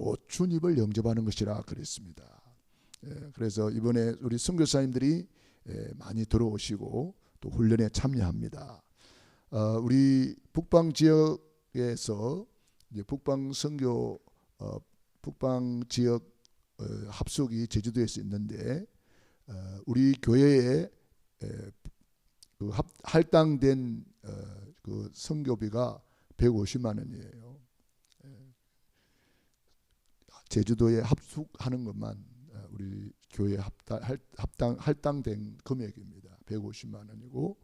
곧 주님을 영접하는 것이라 그랬습니다. 그래서 이번에 우리 선교사님들이 많이 들어오시고 또 훈련에 참여합니다. 우리 북방 지역에서 이제 북방 선교 북방 지역 합숙이 제주도에서 있는데 우리 교회에 그 할당된 그 선교비가 150만 원이에요. 제주도에 합숙하는 것만 우리 교회에 할당된 금액입니다. 150만 원이고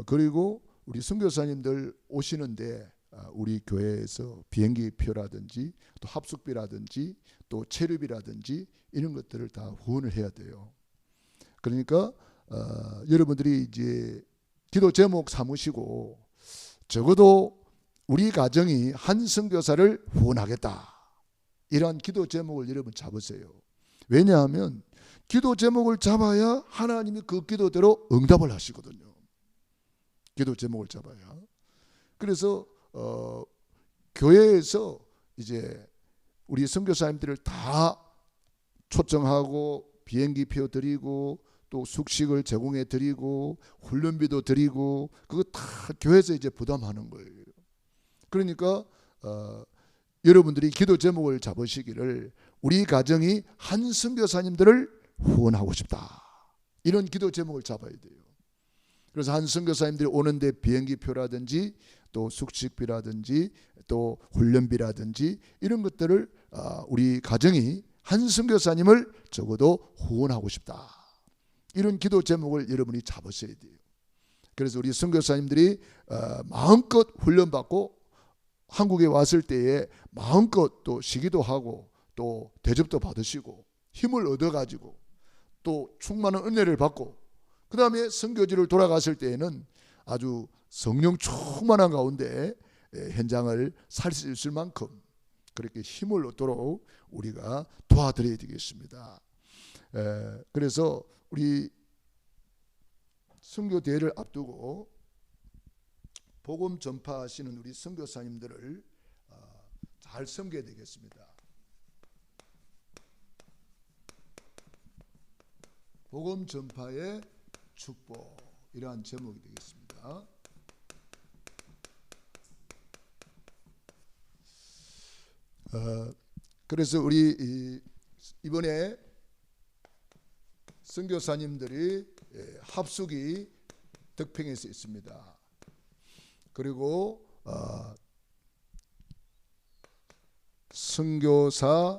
그리고 우리 선교사님들 오시는데 우리 교회에서 비행기 표라든지 또 합숙비라든지 또 체류비라든지 이런 것들을 다 후원을 해야 돼요. 그러니까 여러분들이 이제 기도 제목 삼으시고 적어도 우리 가정이 한 선교사를 후원하겠다, 이러한 기도 제목을 여러분 잡으세요. 왜냐하면 기도 제목을 잡아야 하나님이 그 기도대로 응답을 하시거든요. 기도 제목을 잡아야. 그래서 교회에서 이제 우리 선교사님들을 다 초청하고 비행기표 드리고 또 숙식을 제공해 드리고 훈련비도 드리고 그거 다 교회에서 이제 부담하는 거예요. 그러니까 여러분들이 기도 제목을 잡으시기를 우리 가정이 한 선교사님들을 후원하고 싶다, 이런 기도 제목을 잡아야 돼요. 그래서 한 선교사님들이 오는데 비행기표라든지 또 숙식비라든지 또 훈련비라든지 이런 것들을 우리 가정이 한 선교사님을 적어도 후원하고 싶다, 이런 기도 제목을 여러분이 잡으셔야 돼요. 그래서 우리 선교사님들이 마음껏 훈련받고 한국에 왔을 때에 마음껏 또 쉬기도 하고 또 대접도 받으시고 힘을 얻어가지고 또 충만한 은혜를 받고 그 다음에 선교지를 돌아갔을 때에는 아주 성령 충만한 가운데 현장을 살 수 있을 만큼 그렇게 힘을 얻도록 우리가 도와드려야 되겠습니다. 그래서 우리 선교 대회를 앞두고 복음 전파하시는 우리 선교사님들을 잘 섬겨야 되겠습니다. 복음 전파의 축복, 이러한 제목이 되겠습니다. 그래서 우리 이번에 선교사님들이 합숙이 덕평에서 있습니다. 그리고 선교사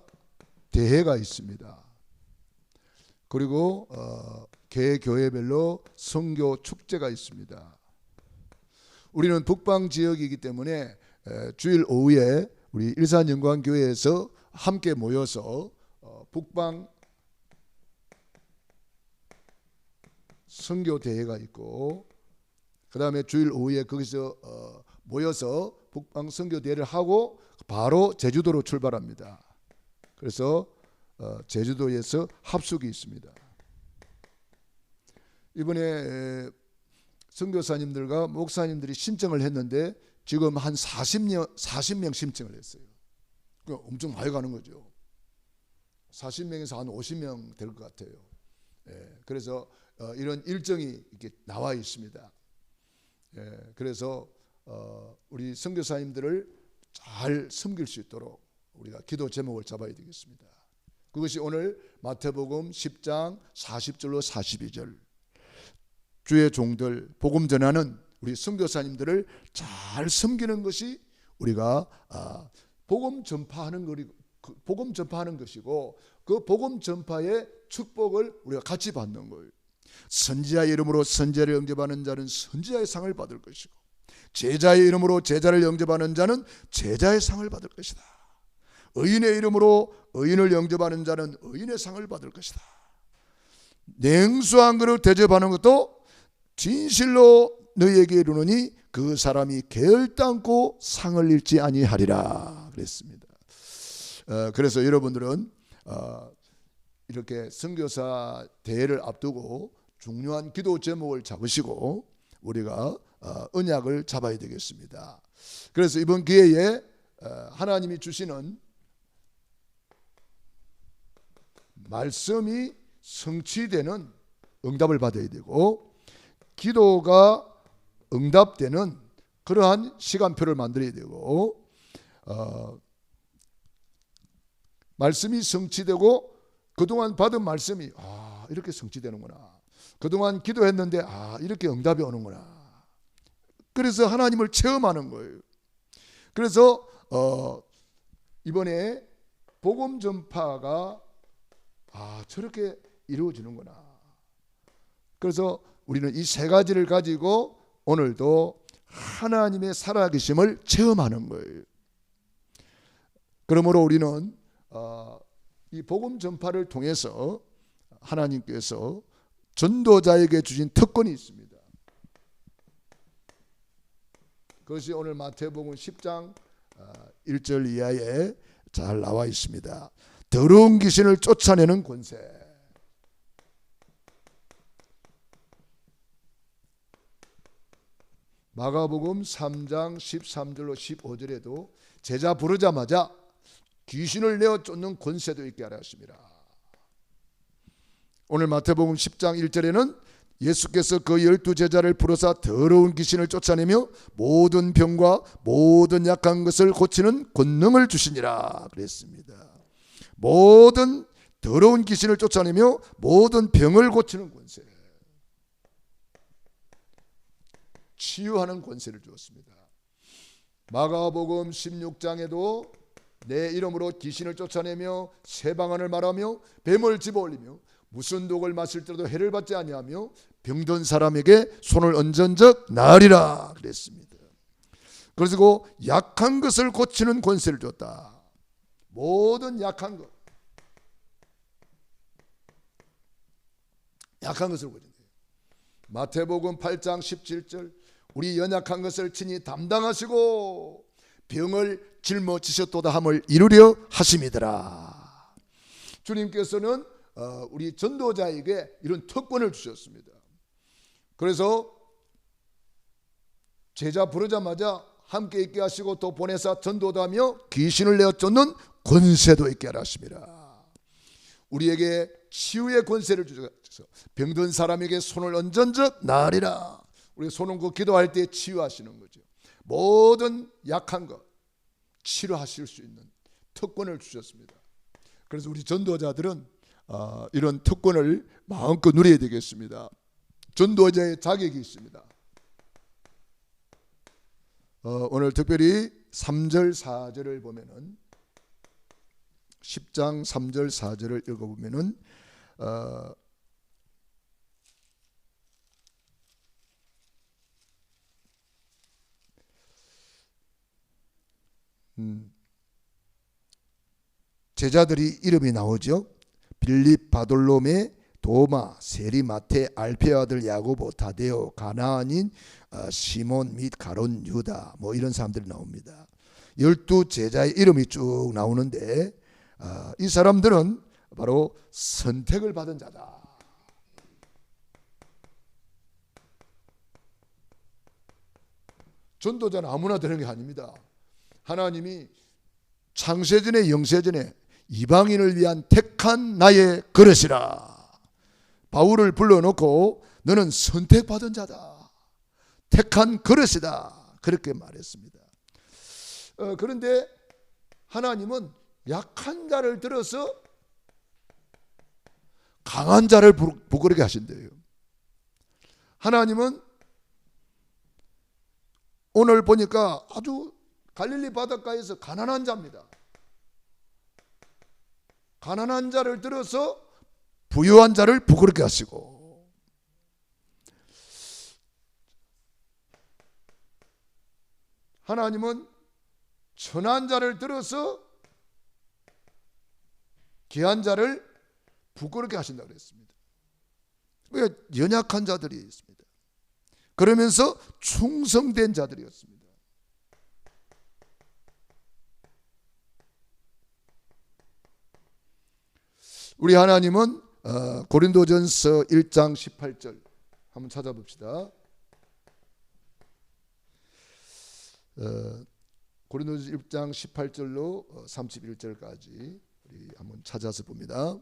대회가 있습니다. 그리고 개 교회별로 선교 축제가 있습니다. 우리는 북방 지역이기 때문에 주일 오후에 우리 일산영광교회에서 함께 모여서 북방 선교 대회가 있고 그 다음에 주일 오후에 거기서 모여서 북방 선교 대회를 하고 바로 제주도로 출발합니다. 그래서 제주도에서 합숙이 있습니다. 이번에 선교사님들과 목사님들이 신청을 했는데 지금 한 40명 신청을 했어요. 그러니까 엄청 많이 가는 거죠. 40명에서 한 50명 될 것 같아요. 그래서 이런 일정이 이렇게 나와 있습니다. 그래서 우리 선교사님들을 잘 섬길 수 있도록 우리가 기도 제목을 잡아야 되겠습니다. 그것이 오늘 마태복음 10장 40절로 42절 주의 종들 복음 전하는 우리 선교사님들을 잘 섬기는 것이 우리가 복음 전파하는 것이고 그 복음 전파의 축복을 우리가 같이 받는 거예요. 선지자의 이름으로 선지자를 영접하는 자는 선지자의 상을 받을 것이고 제자의 이름으로 제자를 영접하는 자는 제자의 상을 받을 것이다. 의인의 이름으로 의인을 영접하는 자는 의인의 상을 받을 것이다. 냉수한 그릇 대접하는 것도 진실로 너희에게 이르노니 그 사람이 게을따고 상을 잃지 아니하리라 그랬습니다. 그래서 여러분들은 이렇게 선교사 대회를 앞두고 중요한 기도 제목을 잡으시고 우리가 언약을 잡아야 되겠습니다. 그래서 이번 기회에 하나님이 주시는 말씀이 성취되는 응답을 받아야 되고, 기도가 응답되는 그러한 시간표를 만들어야 되고, 말씀이 성취되고 그동안 받은 말씀이 이렇게 성취되는구나, 그동안 기도했는데 이렇게 응답이 오는구나. 그래서 하나님을 체험하는 거예요. 그래서 이번에 복음 전파가 저렇게 이루어지는구나. 그래서 우리는 이 세 가지를 가지고 오늘도 하나님의 살아계심을 체험하는 거예요. 그러므로 우리는 이 복음 전파를 통해서 하나님께서 전도자에게 주신 특권이 있습니다. 그것이 오늘 마태복음 10장 1절 이하에 잘 나와 있습니다. 더러운 귀신을 쫓아내는 권세. 마가복음 3장 13절로 15절에도 제자 부르자마자 귀신을 내어 쫓는 권세도 있게 하라 하십니다. 오늘 마태복음 10장 1절에는 예수께서 그 12제자를 부르사 더러운 귀신을 쫓아내며 모든 병과 모든 약한 것을 고치는 권능을 주시니라 그랬습니다. 모든 더러운 귀신을 쫓아내며 모든 병을 고치는 권세, 치유하는 권세를 주었습니다. 마가복음 16장에도 내 이름으로 귀신을 쫓아내며 새 방언을 말하며 뱀을 집어올리며 무슨 독을 마실 때도 해를 받지 아니하며 병든 사람에게 손을 얹은 적 나으리라 그랬습니다. 그리고 약한 것을 고치는 권세를 줬다. 모든 약한 것, 약한 것을 고친다. 마태복음 8장 17절 우리 연약한 것을 친히 담당하시고 병을 짊어지셨도다 함을 이루려 하심이더라. 주님께서는 우리 전도자에게 이런 특권을 주셨습니다. 그래서 제자 부르자마자 함께 있게 하시고 또 보내사 전도하며 귀신을 내어 쫓는 권세도 있게 하라 하십니다. 우리에게 치유의 권세를 주셔서 병든 사람에게 손을 얹은 적 나으리라. 우리 손 얹고 기도할 때 치유하시는 거죠. 모든 약한 것 치료하실 수 있는 특권을 주셨습니다. 그래서 우리 전도자들은 이런 특권을 마음껏 누려야 되겠습니다. 전도자의 자격이 있습니다. 오늘 특별히 3절 4절을 보면은 10장 3절 4절을 읽어보면은 제자들이 이름이 나오죠. 빌립, 바돌로메, 도마, 세리, 마테, 알페의 아들 야고보, 다데오, 가나안인 시몬 및 가론, 유다, 뭐 이런 사람들이 나옵니다. 12제자의 이름이 쭉 나오는데 이 사람들은 바로 선택을 받은 자다. 전도자는 아무나 되는 게 아닙니다. 하나님이 창세전에 영세전에 이방인을 위한 택한 나의 그릇이라. 바울을 불러놓고 너는 선택받은 자다, 택한 그릇이다, 그렇게 말했습니다. 그런데 하나님은 약한 자를 들어서 강한 자를 부끄럽게 하신대요. 하나님은 오늘 보니까 아주 갈릴리 바닷가에서 가난한 자입니다. 가난한 자를 들어서 부유한 자를 부끄럽게 하시고, 하나님은 천한 자를 들어서 귀한 자를 부끄럽게 하신다고 그랬습니다. 왜? 연약한 자들이 있습니다. 그러면서 충성된 자들이었습니다. 우리 하나님은 고린도전서 1장 18절 한번 찾아봅시다. 고린도전서 1장 18절로 31절까지 우리 한번 찾아서 봅니다.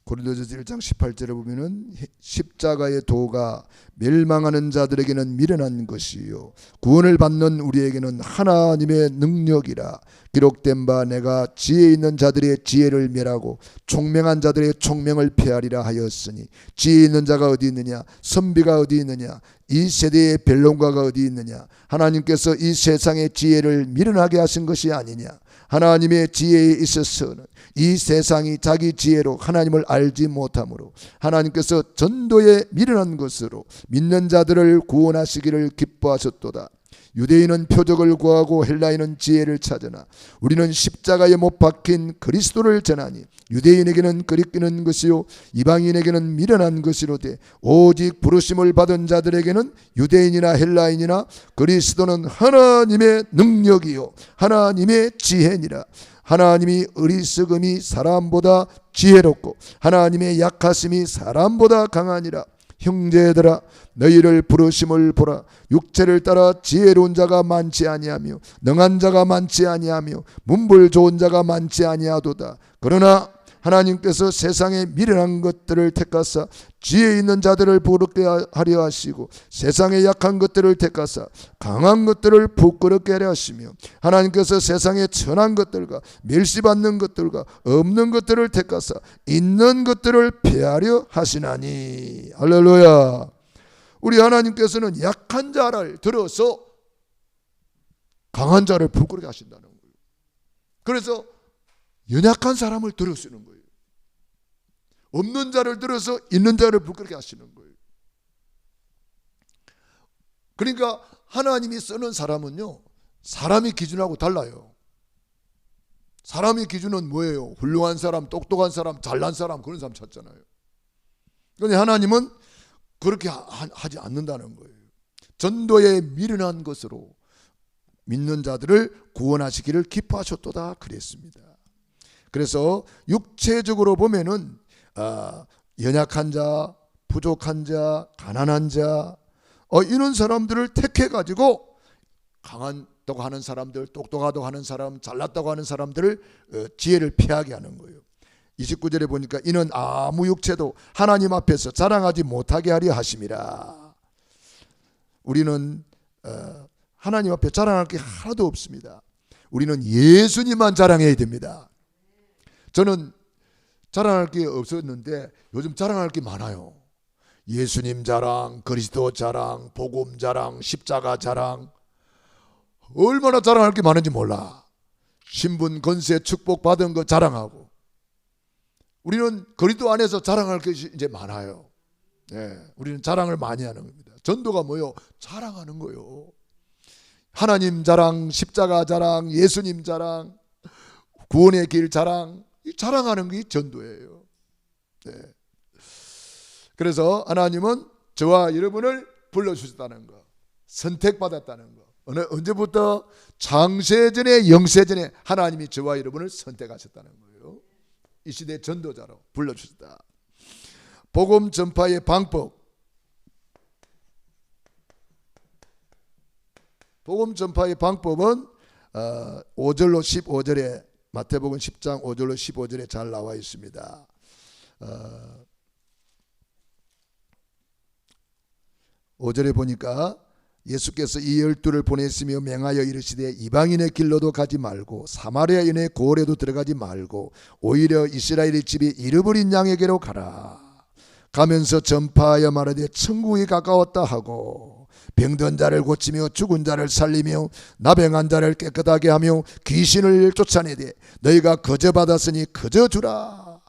고린도전서 1장 18절에 보면은 십자가의 도가 멸망하는 자들에게는 미련한 것이요 구원을 받는 우리에게는 하나님의 능력이라. 기록된 바 내가 지혜 있는 자들의 지혜를 멸하고 총명한 자들의 총명을 폐하리라 하였으니 지혜 있는 자가 어디 있느냐, 선비가 어디 있느냐, 이 세대의 변론가가 어디 있느냐. 하나님께서 이 세상의 지혜를 미련하게 하신 것이 아니냐. 하나님의 지혜에 있어서는 이 세상이 자기 지혜로 하나님을 알지 못하므로 하나님께서 전도에 미련한 것으로 믿는 자들을 구원하시기를 기뻐하셨도다. 유대인은 표적을 구하고 헬라인은 지혜를 찾으나 우리는 십자가에 못 박힌 그리스도를 전하니 유대인에게는 끄리끼는 것이요 이방인에게는 미련한 것이로되 오직 부르심을 받은 자들에게는 유대인이나 헬라인이나 그리스도는 하나님의 능력이요 하나님의 지혜니라. 하나님이 어리석음이 사람보다 지혜롭고 하나님의 약하심이 사람보다 강하니라. 형제들아 너희를 부르심을 보라. 육체를 따라 지혜로운 자가 많지 아니하며 능한 자가 많지 아니하며 문벌 좋은 자가 많지 아니하도다. 그러나 하나님께서 세상에 미련한 것들을 택하사 지혜 있는 자들을 부끄럽게 하려 하시고 세상에 약한 것들을 택하사 강한 것들을 부끄럽게 하려 하시며 하나님께서 세상에 천한 것들과 멸시받는 것들과 없는 것들을 택하사 있는 것들을 폐하려 하시나니. 할렐루야. 우리 하나님께서는 약한 자를 들어서 강한 자를 부끄럽게 하신다는 거예요. 그래서 연약한 사람을 들으시는 거예요. 없는 자를 들어서 있는 자를 부끄럽게 하시는 거예요. 그러니까 하나님이 쓰는 사람은요, 사람의 기준하고 달라요. 사람의 기준은 뭐예요? 훌륭한 사람, 똑똑한 사람, 잘난 사람, 그런 사람 찾잖아요. 그런데 하나님은 그렇게 하지 않는다는 거예요. 전도에 미련한 것으로 믿는 자들을 구원하시기를 기뻐하셨도다 그랬습니다. 그래서 육체적으로 보면은 연약한 자, 부족한 자, 가난한 자 이런 사람들을 택해가지고 강하다고 하는 사람들, 똑똑하다고 하는 사람, 잘났다고 하는 사람들을 지혜를 피하게 하는 거예요. 29절에 보니까 이는 아무 육체도 하나님 앞에서 자랑하지 못하게 하려 하심이라. 우리는 하나님 앞에 자랑할 게 하나도 없습니다. 우리는 예수님만 자랑해야 됩니다. 저는 자랑할 게 없었는데 요즘 자랑할 게 많아요. 예수님 자랑, 그리스도 자랑, 복음 자랑, 십자가 자랑. 얼마나 자랑할 게 많은지 몰라. 신분, 권세, 축복 받은 거 자랑하고. 우리는 그리스도 안에서 자랑할 것이 이제 많아요. 네, 우리는 자랑을 많이 하는 겁니다. 전도가 뭐요? 자랑하는 거요. 하나님 자랑, 십자가 자랑, 예수님 자랑, 구원의 길 자랑. 자랑하는 게 전도예요. 네. 그래서 하나님은 저와 여러분을 불러주셨다는 거, 선택받았다는 거. 언제부터? 창세전에 영세전에 하나님이 저와 여러분을 선택하셨다는 거예요. 이 시대 전도자로 불러주셨다. 복음 전파의 방법. 복음 전파의 방법은 5절로 15절에 마태복음 10장 5절로 15절에 잘 나와 있습니다. 5절에 보니까 예수께서 이 12를 보냈으며 맹하여 이르시되 이방인의 길로도 가지 말고 사마리아인의 고을에도 들어가지 말고 오히려 이스라엘의 집이 잃어버린 양에게로 가라. 가면서 전파하여 말하되 천국이 가까웠다 하고 병든 자를 고치며 죽은 자를 살리며 나병한 자를 깨끗하게 하며 귀신을 쫓아내되 너희가 거저 받았으니 거저 주라.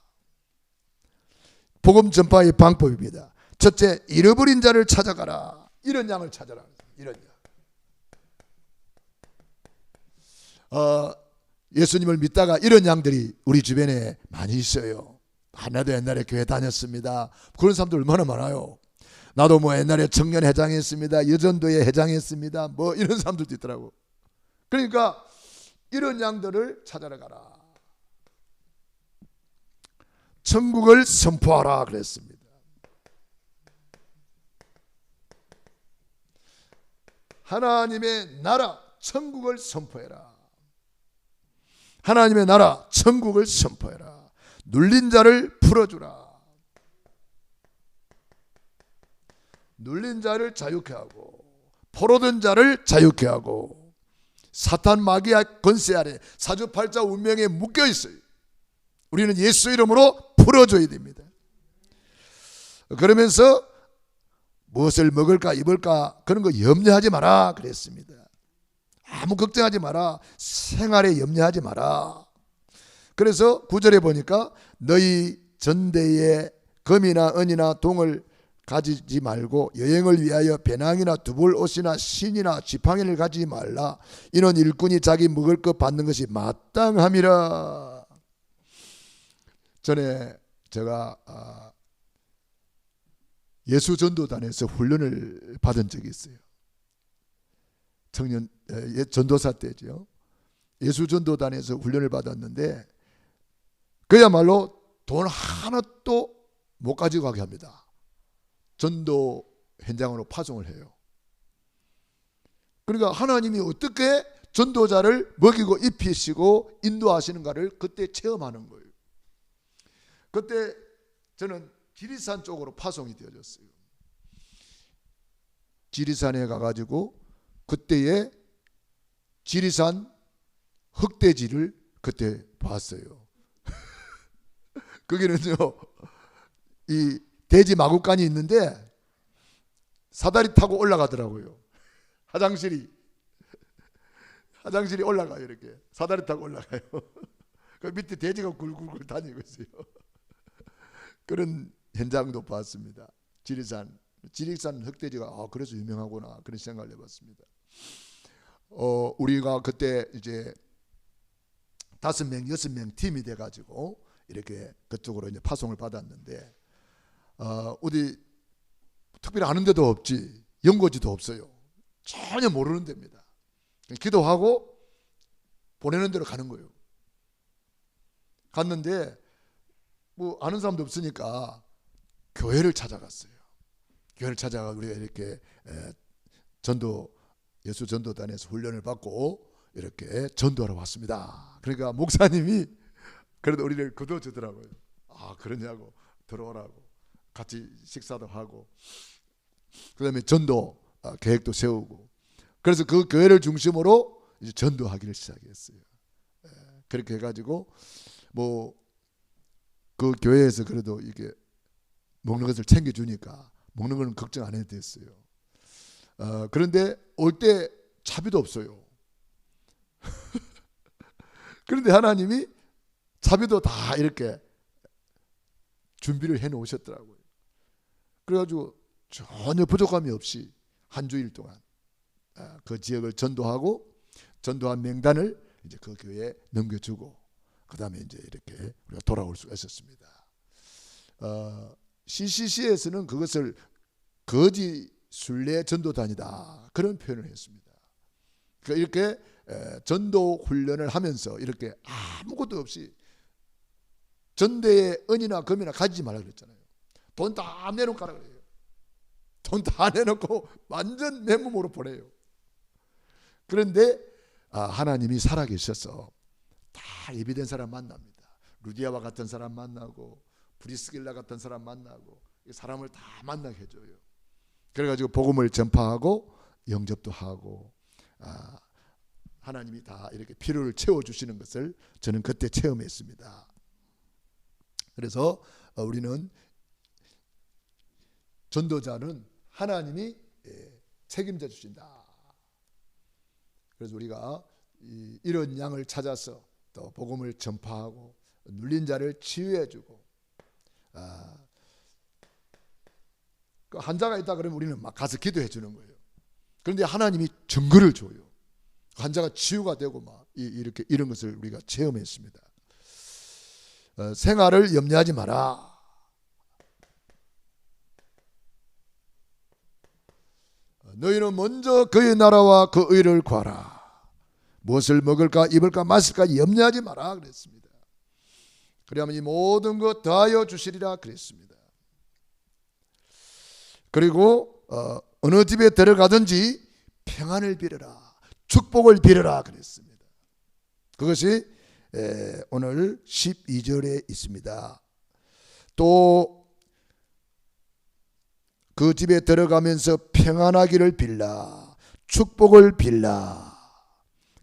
복음 전파의 방법입니다. 첫째, 잃어버린 자를 찾아가라. 이런 양을 찾아라. 이런 양. 예수님을 믿다가 이런 양들이 우리 주변에 많이 있어요. 나도 옛날에 교회 다녔습니다. 그런 사람들 얼마나 많아요. 나도 뭐 옛날에 청년 회장했습니다. 여전도에 회장했습니다. 뭐 이런 사람들도 있더라고. 그러니까 이런 양들을 찾아라 가라. 천국을 선포하라 그랬습니다. 하나님의 나라 천국을 선포해라. 하나님의 나라 천국을 선포해라. 눌린 자를 풀어주라. 눌린 자를 자유케 하고 포로된 자를 자유케 하고 사탄 마귀의 권세 아래 사주팔자 운명에 묶여 있어요. 우리는 예수 이름으로 풀어줘야 됩니다. 그러면서 무엇을 먹을까 입을까 그런 거 염려하지 마라 그랬습니다. 아무 걱정하지 마라. 생활에 염려하지 마라. 그래서 9절에 보니까 너희 전대에 금이나 은이나 동을 가지지 말고 여행을 위하여 배낭이나 두벌 옷이나 신이나 지팡이를 가지지 말라. 이는 일꾼이 자기 먹을 것 받는 것이 마땅함이라. 전에 제가 예수전도단에서 훈련을 받은 적이 있어요. 청년 전도사 때죠. 예수전도단에서 훈련을 받았는데 그야말로 돈 하나도 못 가지고 가게 합니다. 전도 현장으로 파송을 해요. 그러니까 하나님이 어떻게 전도자를 먹이고 입히시고 인도하시는가를 그때 체험하는 거예요. 그때 저는 지리산 쪽으로 파송이 되어졌어요. 지리산에 가가지고 그때의 지리산 흑돼지를 그때 봤어요. 거기는요, 이 돼지 마구간이 있는데 사다리 타고 올라가더라고요. 화장실이 올라가요. 이렇게 사다리 타고 올라가요. 그 밑에 돼지가 굴굴굴 다니고 있어요. 그런 현장도 봤습니다. 지리산 흑돼지가 그래서 유명하구나 그런 생각을 해봤습니다. 우리가 그때 이제 5명, 6명 팀이 돼가지고 이렇게 그쪽으로 이제 파송을 받았는데 어디 특별히 아는 데도 없지, 연고지도 없어요. 전혀 모르는 데입니다. 기도하고 보내는 대로 가는 거예요. 갔는데 뭐 아는 사람도 없으니까 교회를 찾아갔어요. 교회를 찾아가 우리가 이렇게 예수 전도단에서 훈련을 받고 이렇게 전도하러 왔습니다. 그러니까 목사님이 그래도 우리를 거둬주더라고요. 그러냐고, 들어오라고, 같이 식사도 하고, 그 다음에 전도 계획도 세우고, 그래서 그 교회를 중심으로 이제 전도하기를 시작했어요. 그렇게 해가지고 뭐 그 교회에서 그래도 이게 먹는 것을 챙겨주니까 먹는 건 걱정 안 해도 됐어요. 그런데 올 때 차비도 없어요. 그런데 하나님이 차비도 다 이렇게 준비를 해 놓으셨더라고요. 그래가지고 전혀 부족함이 없이 한 주일 동안 그 지역을 전도하고 전도한 명단을 이제 그 교회에 넘겨주고 그 다음에 이제 이렇게 우리가 돌아올 수가 있었습니다. CCC에서는 그것을 거지 순례 전도단이다 그런 표현을 했습니다. 그러니까 이렇게 전도 훈련을 하면서 이렇게 아무것도 없이 전대에 은이나 금이나 가지지 말라 그랬잖아요. 돈 다 내놓고 가라 그래요. 돈 다 내놓고 완전 맨몸으로 보내요. 그런데 하나님이 살아계셔서 다 예비된 사람 만납니다. 루디아와 같은 사람 만나고 브리스길라 같은 사람 만나고 사람을 다 만나게 해줘요. 그래가지고 복음을 전파하고 영접도 하고 하나님이 다 이렇게 필요를 채워주시는 것을 저는 그때 체험했습니다. 그래서 우리는 전도자는 하나님이 책임져 주신다. 그래서 우리가 이런 양을 찾아서 또 복음을 전파하고 눌린 자를 치유해주고 그 환자가 있다 그러면 우리는 막 가서 기도해 주는 거예요. 그런데 하나님이 증거를 줘요. 환자가 치유가 되고 막 이렇게 이런 것을 우리가 체험했습니다. 생활을 염려하지 마라. 너희는 먼저 그의 나라와 그 의를 구하라. 무엇을 먹을까 입을까 마실까 염려하지 마라 그랬습니다. 그리하면 이 모든 것 더하여 주시리라 그랬습니다. 그리고 어느 집에 들어가든지 평안을 빌어라, 축복을 빌어라 그랬습니다. 그것이 오늘 12절에 있습니다. 또 그 집에 들어가면서 평안하기를 빌라. 축복을 빌라.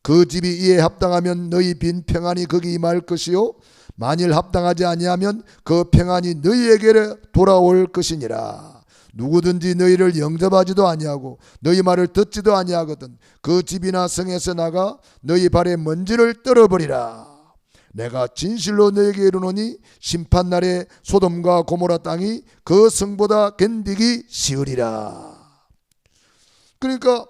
그 집이 이에 합당하면 너희 빈 평안이 거기 임할 것이요 만일 합당하지 아니하면 그 평안이 너희에게 돌아올 것이니라. 누구든지 너희를 영접하지도 아니하고 너희 말을 듣지도 아니하거든 그 집이나 성에서 나가 너희 발에 먼지를 떨어버리라. 내가 진실로 너희에게 이르노니 심판날에 소돔과 고모라 땅이 그 성보다 견디기 쉬우리라. 그러니까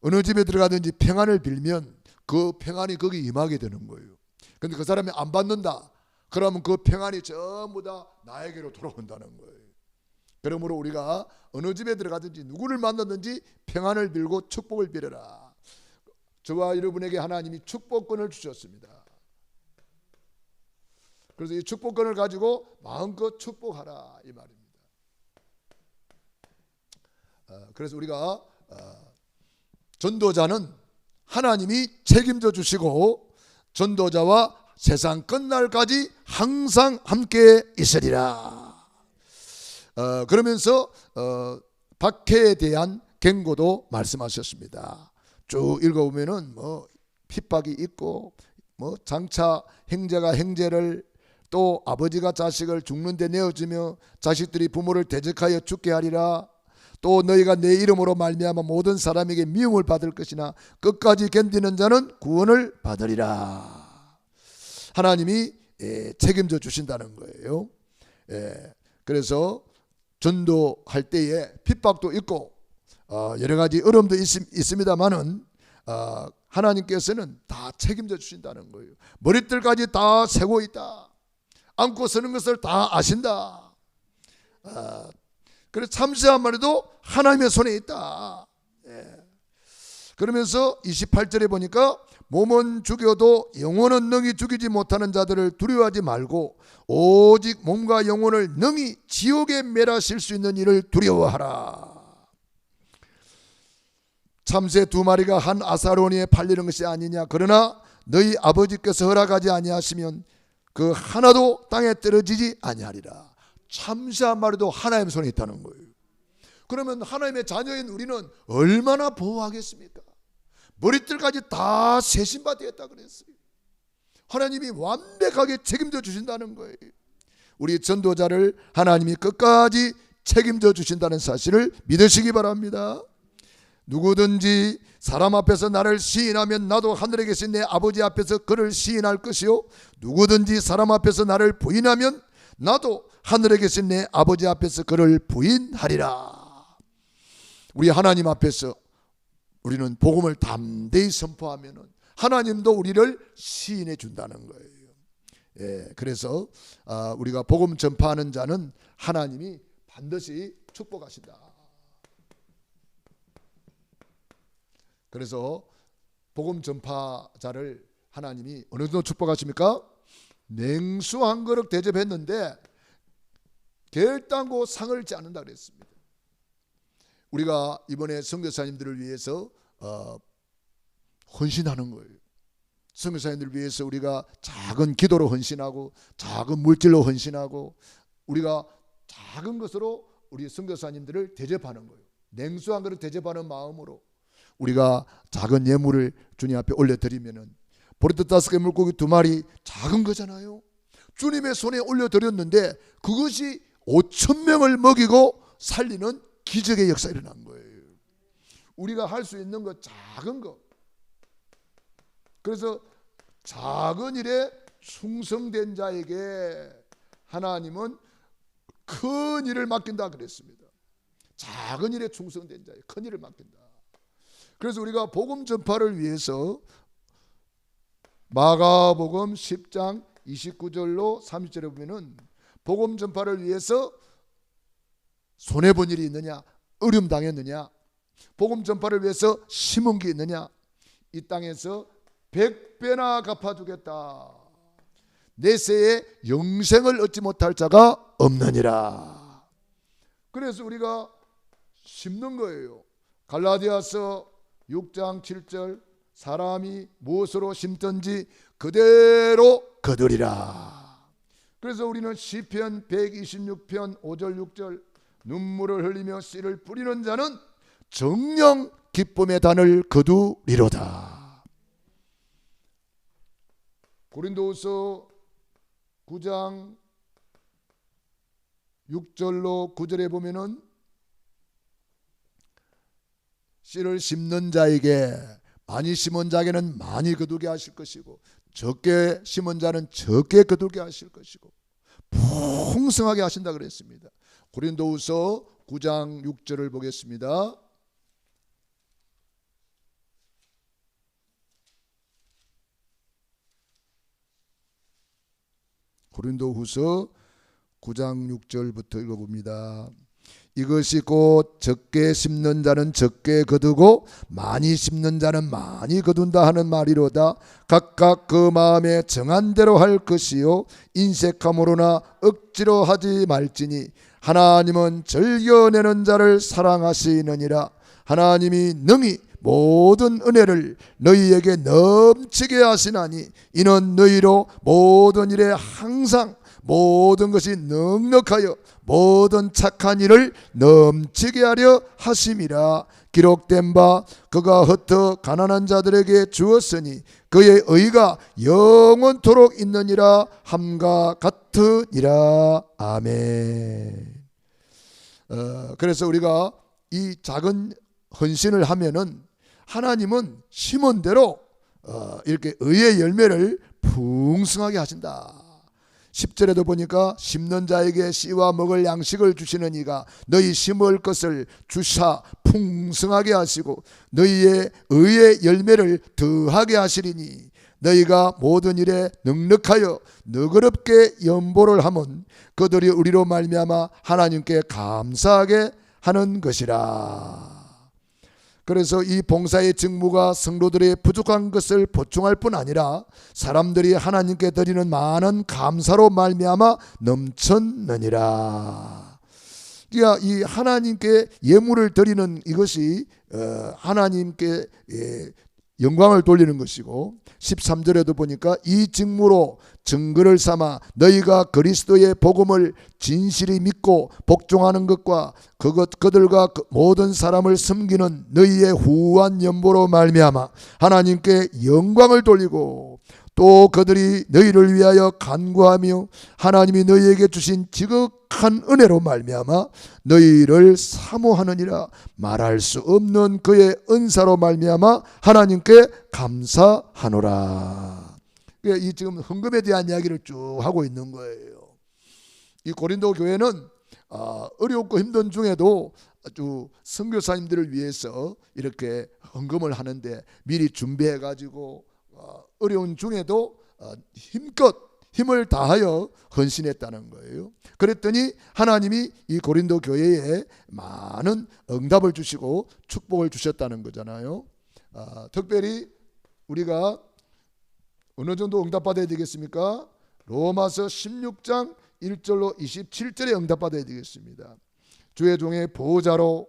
어느 집에 들어가든지 평안을 빌면 그 평안이 거기 임하게 되는 거예요. 그런데 그 사람이 안 받는다 그러면 그 평안이 전부 다 나에게로 돌아온다는 거예요. 그러므로 우리가 어느 집에 들어가든지 누구를 만나든지 평안을 빌고 축복을 빌어라. 저와 여러분에게 하나님이 축복권을 주셨습니다. 그래서 이 축복권을 가지고 마음껏 축복하라 이 말입니다. 그래서 우리가 전도자는 하나님이 책임져 주시고 전도자와 세상 끝날까지 항상 함께 있으리라. 그러면서 박해에 대한 경고도 말씀하셨습니다. 쭉 읽어보면은 뭐 핍박이 있고 뭐 장차 형제가 형제를 또 아버지가 자식을 죽는 데 내어주며 자식들이 부모를 대적하여 죽게 하리라. 또 너희가 내 이름으로 말미암아 모든 사람에게 미움을 받을 것이나 끝까지 견디는 자는 구원을 받으리라. 하나님이 책임져 주신다는 거예요. 그래서 전도할 때에 핍박도 있고 여러 가지 어려움도 있습니다만은 하나님께서는 다 책임져 주신다는 거예요. 머리털까지 다 세고 있다. 안고 서는 것을 다 아신다. 그래서 참새 말에도 하나님의 손에 있다. 그러면서 28절에 보니까 몸은 죽여도 영혼은 능히 죽이지 못하는 자들을 두려워하지 말고 오직 몸과 영혼을 능히 지옥에 멸하실 수 있는 이를 두려워하라. 참새 2마리가 한 아사로니에 팔리는 것이 아니냐. 그러나 너희 아버지께서 허락하지 아니하시면 그 하나도 땅에 떨어지지 아니하리라. 참새 한 마리도 하나님의 손에 있다는 거예요. 그러면 하나님의 자녀인 우리는 얼마나 보호하겠습니까? 머리털까지 다 세신받았다 그랬어요. 하나님이 완벽하게 책임져 주신다는 거예요. 우리 전도자를 하나님이 끝까지 책임져 주신다는 사실을 믿으시기 바랍니다. 누구든지 사람 앞에서 나를 시인하면 나도 하늘에 계신 내 아버지 앞에서 그를 시인할 것이요 누구든지 사람 앞에서 나를 부인하면 나도 하늘에 계신 내 아버지 앞에서 그를 부인하리라. 우리 하나님 앞에서 우리는 복음을 담대히 선포하면 하나님도 우리를 시인해 준다는 거예요. 그래서 우리가 복음 전파하는 자는 하나님이 반드시 축복하신다. 그래서 복음 전파자를 하나님이 어느 정도 축복하십니까? 냉수 한 그릇 대접했는데 결단코 상을 지 않는다 그랬습니다. 우리가 이번에 선교사님들을 위해서 헌신하는 거예요. 선교사님들을 위해서 우리가 작은 기도로 헌신하고 작은 물질로 헌신하고 우리가 작은 것으로 우리 선교사님들을 대접하는 거예요. 냉수 한 그릇 대접하는 마음으로 우리가 작은 예물을 주님 앞에 올려드리면은 보리떡 5개 물고기 2마리 작은 거잖아요. 주님의 손에 올려드렸는데 그것이 5,000명을 먹이고 살리는 기적의 역사가 일어난 거예요. 우리가 할 수 있는 거 작은 거. 그래서 작은 일에 충성된 자에게 하나님은 큰 일을 맡긴다 그랬습니다. 작은 일에 충성된 자에게 큰 일을 맡긴다. 그래서 우리가 복음 전파를 위해서 마가복음 10장 29절로 30절에 보면은 복음 전파를 위해서 손해본 일이 있느냐, 어려움 당했느냐, 복음 전파를 위해서 심은 게 있느냐, 이 땅에서 100배나 갚아주겠다. 내세에 영생을 얻지 못할 자가 없느니라. 그래서 우리가 심는 거예요. 갈라디아서 6장 7절 사람이 무엇으로 심든지 그대로 거두리라. 그래서 우리는 시편 126편 5절 6절 눈물을 흘리며 씨를 뿌리는 자는 정녕 기쁨의 단을 거두리로다. 고린도후서 9장 6절로 9절에 보면은 씨를 심는 자에게 많이 심은 자에게는 많이 거두게 하실 것이고 적게 심은 자는 적게 거두게 하실 것이고 풍성하게 하신다 그랬습니다. 고린도후서 9장 6절을 보겠습니다. 고린도후서 9장 6절부터 읽어봅니다. 이것이 곧 적게 심는 자는 적게 거두고 많이 심는 자는 많이 거둔다 하는 말이로다. 각각 그 마음에 정한 대로 할 것이요 인색함으로나 억지로 하지 말지니 하나님은 즐겨내는 자를 사랑하시느니라. 하나님이 능히 모든 은혜를 너희에게 넘치게 하시나니 이는 너희로 모든 일에 항상 모든 것이 넉넉하여 모든 착한 일을 넘치게 하려 하심이라. 기록된 바 그가 흩어 가난한 자들에게 주었으니 그의 의가 영원토록 있느니라 함과 같으니라. 아멘. 그래서 우리가 이 작은 헌신을 하면은 하나님은 심은 대로 이렇게 의의 열매를 풍성하게 하신다. 10절에도 보니까 심는 자에게 씨와 먹을 양식을 주시는 이가 너희 심을 것을 주사 풍성하게 하시고 너희의 의의 열매를 더하게 하시리니 너희가 모든 일에 넉넉하여 너그럽게 연보를 하면 그들이 우리로 말미암아 하나님께 감사하게 하는 것이라. 그래서 이 봉사의 직무가 성도들의 부족한 것을 보충할 뿐 아니라 사람들이 하나님께 드리는 많은 감사로 말미암아 넘쳤느니라. 그러니까 이 하나님께 예물을 드리는 이것이 하나님께 영광을 돌리는 것이고 13절에도 보니까 이 직무로 증거를 삼아 너희가 그리스도의 복음을 진실히 믿고 복종하는 것과 그들과 모든 사람을 섬기는 너희의 후한 연보로 말미암아 하나님께 영광을 돌리고 또 그들이 너희를 위하여 간구하며 하나님이 너희에게 주신 지극한 은혜로 말미암아 너희를 사모하느니라. 말할 수 없는 그의 은사로 말미암아 하나님께 감사하노라. 이 지금 헌금에 대한 이야기를 쭉 하고 있는 거예요. 이 고린도 교회는 어렵고 힘든 중에도 아주 선교사님들을 위해서 이렇게 헌금을 하는데 미리 준비해 가지고 어려운 중에도 힘껏 힘을 다하여 헌신했다는 거예요. 그랬더니 하나님이 이 고린도 교회에 많은 응답을 주시고 축복을 주셨다는 거잖아요. 특별히 우리가 어느 정도 응답받아야 되겠습니까? 로마서 16장 1절로 27절에 응답받아야 되겠습니다. 주의 종의 보호자로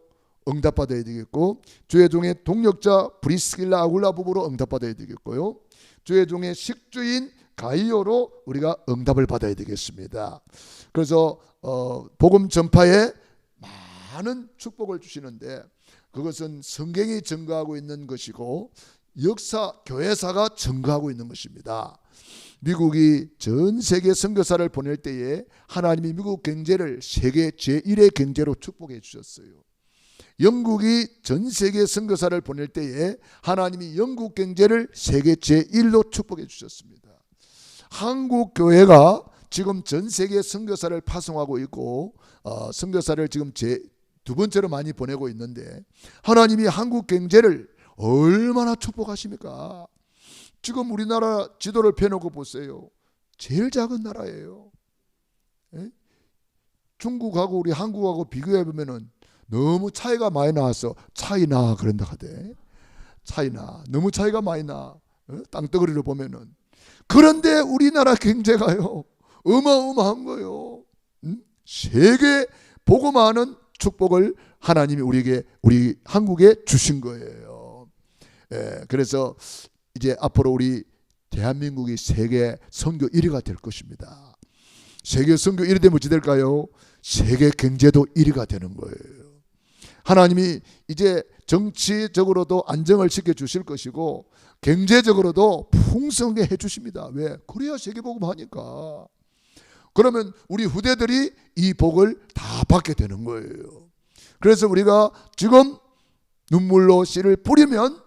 응답받아야 되겠고 주의 종의 동력자 브리스길라 아굴라 부부로 응답받아야 되겠고요. 주의 종의 식주인 가이오로 우리가 응답을 받아야 되겠습니다. 그래서 복음 전파에 많은 축복을 주시는데 그것은 성경이 증거하고 있는 것이고 역사 교회사가 증거하고 있는 것입니다. 미국이 전 세계 선교사를 보낼 때에 하나님이 미국 경제를 세계 제1의 경제로 축복해 주셨어요. 영국이 전 세계 선교사를 보낼 때에 하나님이 영국 경제를 세계 제1로 축복해 주셨습니다. 한국 교회가 지금 전 세계 선교사를 파송하고 있고 선교사를 지금 두 번째로 많이 보내고 있는데 하나님이 한국 경제를 얼마나 축복하십니까? 지금 우리나라 지도를 펴놓고 보세요. 제일 작은 나라예요. 중국하고 우리 한국하고 비교해 보면은 너무 차이가 많이 나서 차이나 그런다 하대. 차이나 너무 차이가 많이 나. 땅덩어리를 보면은. 그런데 우리나라 경제가요 어마어마한 거예요. 세계 보고 많은 축복을 하나님이 우리 한국에 주신 거예요. 그래서 이제 앞으로 우리 대한민국이 세계 선교 1위가 될 것입니다. 세계 선교 1위 되면 어찌 될까요? 세계 경제도 1위가 되는 거예요. 하나님이 이제 정치적으로도 안정을 시켜주실 것이고 경제적으로도 풍성하게 해주십니다. 왜? 그래야 세계복음 하니까. 그러면 우리 후대들이 이 복을 다 받게 되는 거예요. 그래서 우리가 지금 눈물로 씨를 뿌리면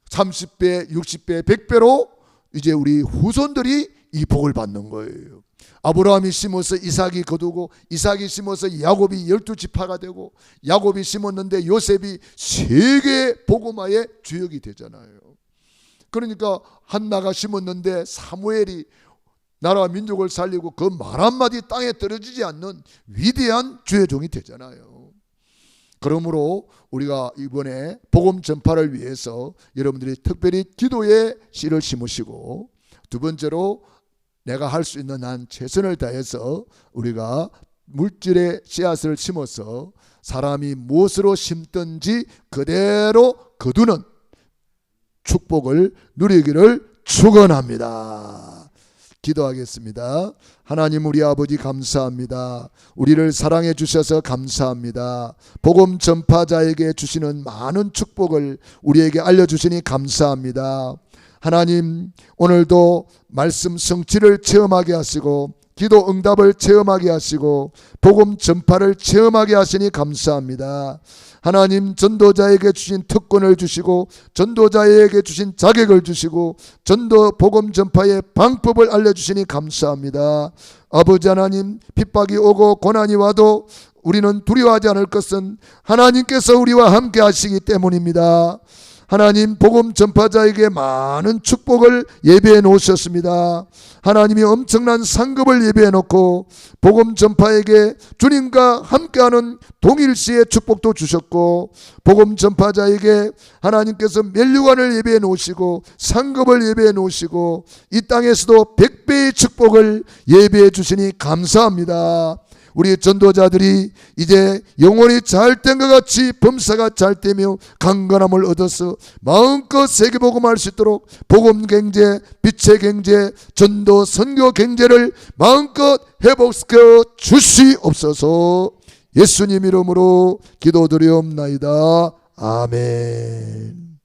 30배, 60배, 100배로 이제 우리 후손들이 이 복을 받는 거예요. 아브라함이 심어서 이삭이 거두고, 이삭이 심어서 야곱이 12지파가 되고, 야곱이 심었는데 요셉이 세계 복음화의 주역이 되잖아요. 그러니까 한나가 심었는데 사무엘이 나라와 민족을 살리고 그 말 한마디 땅에 떨어지지 않는 위대한 주의 종이 되잖아요. 그러므로 우리가 이번에 복음 전파를 위해서 여러분들이 특별히 기도의 씨를 심으시고, 두 번째로 내가 할 수 있는 한 최선을 다해서 우리가 물질의 씨앗을 심어서 사람이 무엇으로 심든지 그대로 거두는 축복을 누리기를 축원합니다. 기도하겠습니다. 하나님 우리 아버지 감사합니다. 우리를 사랑해 주셔서 감사합니다. 복음 전파자에게 주시는 많은 축복을 우리에게 알려주시니 감사합니다. 하나님 오늘도 말씀 성취를 체험하게 하시고 기도 응답을 체험하게 하시고 복음 전파를 체험하게 하시니 감사합니다. 하나님 전도자에게 주신 특권을 주시고 전도자에게 주신 자격을 주시고 전도 복음 전파의 방법을 알려주시니 감사합니다. 아버지 하나님 핍박이 오고 고난이 와도 우리는 두려워하지 않을 것은 하나님께서 우리와 함께 하시기 때문입니다. 하나님 복음 전파자에게 많은 축복을 예배해 놓으셨습니다. 하나님이 엄청난 상급을 예배해 놓고 복음 전파에게 주님과 함께하는 동일시의 축복도 주셨고 복음 전파자에게 하나님께서 멸류관을 예배해 놓으시고 상급을 예배해 놓으시고 이 땅에서도 100배의 축복을 예배해 주시니 감사합니다. 우리 전도자들이 이제 영혼이 잘된 것 같이 범사가 잘되며 강건함을 얻어서 마음껏 세계복음할 수 있도록 복음경제, 빛의 경제, 전도 선교 경제를 마음껏 회복시켜 주시옵소서. 예수님 이름으로 기도드리옵나이다. 아멘.